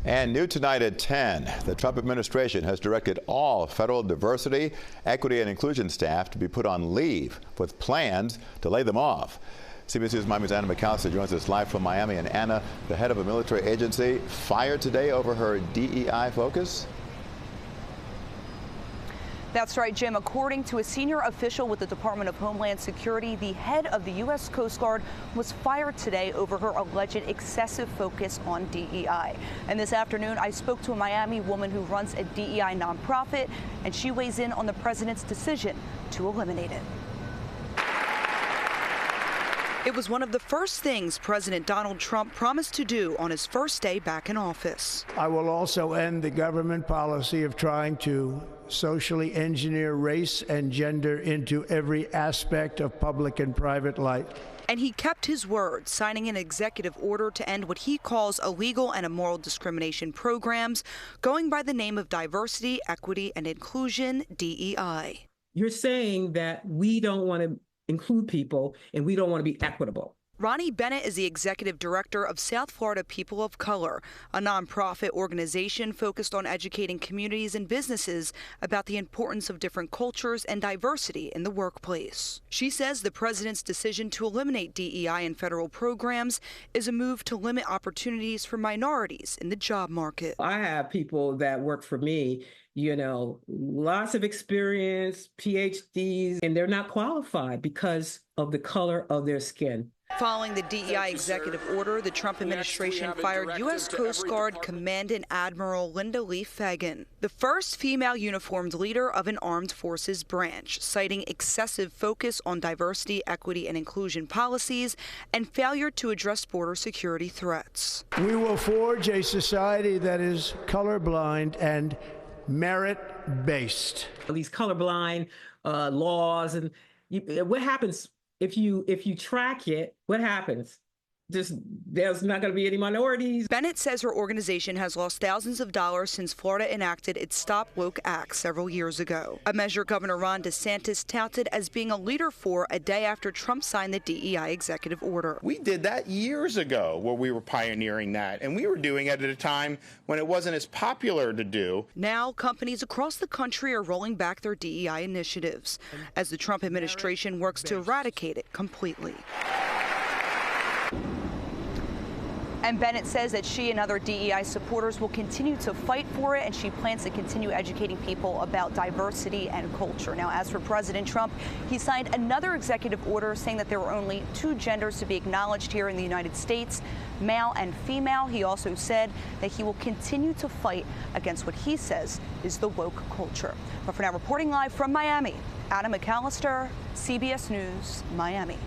And new tonight at 10, the Trump administration has directed all federal diversity, equity, and inclusion staff to be put on leave with plans to lay them off. CBS News Miami's Anna McAllister joins us live from Miami. And Anna, the head of a military agency, fired today over her DEI focus? That's right, Jim. According to a senior official with the Department of Homeland Security, the head of the U.S. Coast Guard was fired today over her alleged excessive focus on DEI. And this afternoon, I spoke to a Miami woman who runs a DEI nonprofit, and she weighs in on the president's decision to eliminate it. It was one of the first things President Donald Trump promised to do on his first day back in office. I will also end the government policy of trying to socially engineer race and gender into every aspect of public and private life. And he kept his word, signing an executive order to end what he calls illegal and immoral discrimination programs, going by the name of Diversity, Equity, and Inclusion, DEI. You're saying that we don't want to include people and we don't want to be equitable. Ronnie Bennett is the executive director of South Florida People of Color, a nonprofit organization focused on educating communities and businesses about the importance of different cultures and diversity in the workplace. She says the president's decision to eliminate DEI in federal programs is a move to limit opportunities for minorities in the job market. I have people that work for me, you know, lots of experience, PhDs, and they're not qualified because of the color of their skin. Following the DEI executive order, the Trump administration fired U.S. Coast Guard Commandant Admiral Linda Lee Fagan, the first female uniformed leader of an armed forces branch, citing excessive focus on diversity, equity, and inclusion policies and failure to address border security threats. We will forge a society that is colorblind and merit-based. These colorblind laws, and what happens if you track it? What happens? There's not going to be any minorities. Bennett says her organization has lost thousands of dollars since Florida enacted its Stop Woke Act several years ago, a measure Governor Ron DeSantis touted as being a leader for a day after Trump signed the DEI executive order. We did that years ago where we were pioneering that, and we were doing it at a time when it wasn't as popular to do. Now, companies across the country are rolling back their DEI initiatives as the Trump administration works to eradicate it completely. And Bennett says that she and other DEI supporters will continue to fight for it, and she plans to continue educating people about diversity and culture. Now, as for President Trump, he signed another executive order saying that there were only two genders to be acknowledged here in the United States, male and female. He also said that he will continue to fight against what he says is the woke culture. But for now, reporting live from Miami, Anna McAllister, CBS News, Miami.